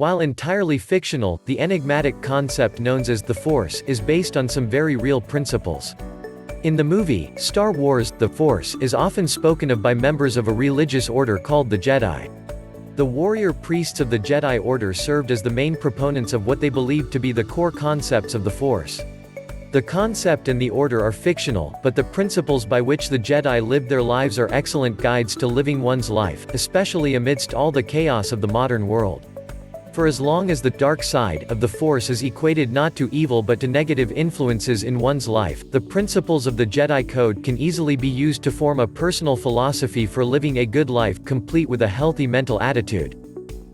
While entirely fictional, the enigmatic concept known as the Force is based on some very real principles. In the movie, Star Wars, the Force is often spoken of by members of a religious order called the Jedi. The warrior priests of the Jedi Order served as the main proponents of what they believed to be the core concepts of the Force. The concept and the order are fictional, but the principles by which the Jedi lived their lives are excellent guides to living one's life, especially amidst all the chaos of the modern world. For as long as the dark side of the Force is equated not to evil but to negative influences in one's life, the principles of the Jedi Code can easily be used to form a personal philosophy for living a good life complete with a healthy mental attitude.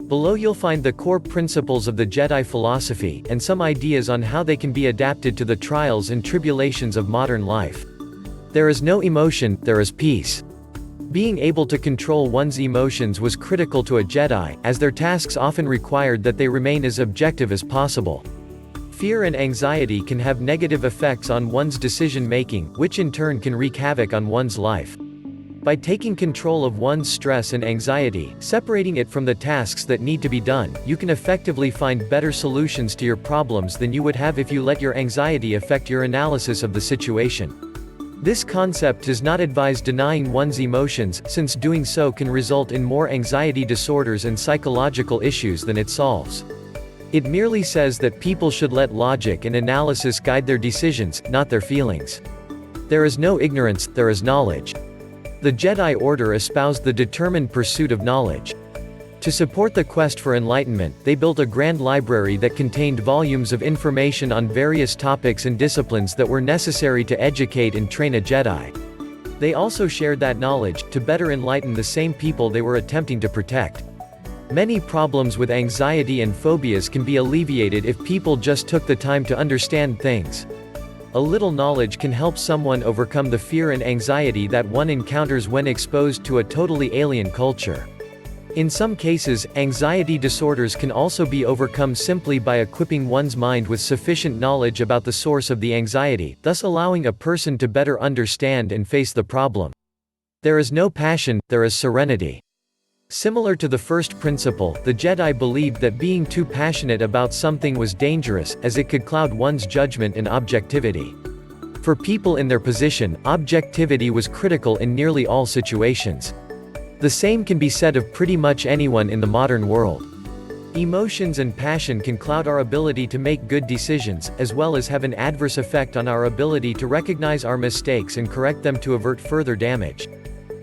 Below you'll find the core principles of the Jedi philosophy, and some ideas on how they can be adapted to the trials and tribulations of modern life. There is no emotion, there is peace. Being able to control one's emotions was critical to a Jedi, as their tasks often required that they remain as objective as possible. Fear and anxiety can have negative effects on one's decision-making, which in turn can wreak havoc on one's life. By taking control of one's stress and anxiety, separating it from the tasks that need to be done, you can effectively find better solutions to your problems than you would have if you let your anxiety affect your analysis of the situation. This concept does not advise denying one's emotions, since doing so can result in more anxiety disorders and psychological issues than it solves. It merely says that people should let logic and analysis guide their decisions, not their feelings. There is no ignorance, there is knowledge. The Jedi Order espoused the determined pursuit of knowledge. To support the quest for enlightenment, they built a grand library that contained volumes of information on various topics and disciplines that were necessary to educate and train a Jedi. They also shared that knowledge, to better enlighten the same people they were attempting to protect. Many problems with anxiety and phobias can be alleviated if people just took the time to understand things. A little knowledge can help someone overcome the fear and anxiety that one encounters when exposed to a totally alien culture. In some cases, anxiety disorders can also be overcome simply by equipping one's mind with sufficient knowledge about the source of the anxiety, thus allowing a person to better understand and face the problem. There is no passion, there is serenity. Similar to the first principle, the Jedi believed that being too passionate about something was dangerous, as it could cloud one's judgment and objectivity. For people in their position, objectivity was critical in nearly all situations. The same can be said of pretty much anyone in the modern world. Emotions and passion can cloud our ability to make good decisions, as well as have an adverse effect on our ability to recognize our mistakes and correct them to avert further damage.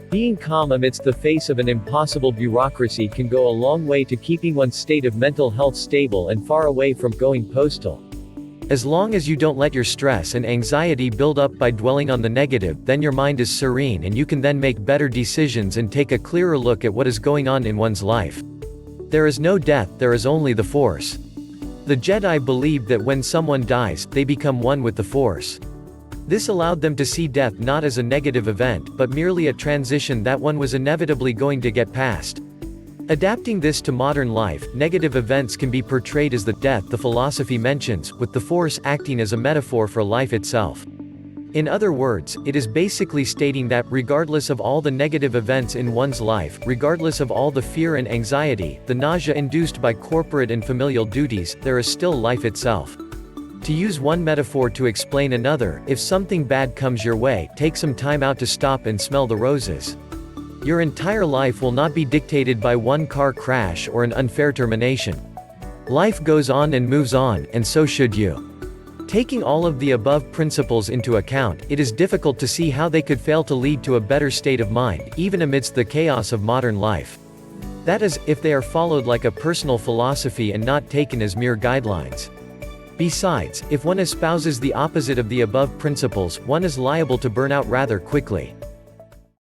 Being calm amidst the face of an impossible bureaucracy can go a long way to keeping one's state of mental health stable and far away from going postal. As long as you don't let your stress and anxiety build up by dwelling on the negative, then your mind is serene and you can then make better decisions and take a clearer look at what is going on in one's life. There is no death, there is only the Force. The Jedi believed that when someone dies, they become one with the Force. This allowed them to see death not as a negative event, but merely a transition that one was inevitably going to get past. Adapting this to modern life, negative events can be portrayed as the death the philosophy mentions, with the Force acting as a metaphor for life itself. In other words, it is basically stating that, regardless of all the negative events in one's life, regardless of all the fear and anxiety, the nausea induced by corporate and familial duties, there is still life itself. To use one metaphor to explain another, if something bad comes your way, take some time out to stop and smell the roses. Your entire life will not be dictated by one car crash or an unfair termination. Life goes on and moves on, and so should you. Taking all of the above principles into account, it is difficult to see how they could fail to lead to a better state of mind, even amidst the chaos of modern life. That is, if they are followed like a personal philosophy and not taken as mere guidelines. Besides, if one espouses the opposite of the above principles, one is liable to burn out rather quickly.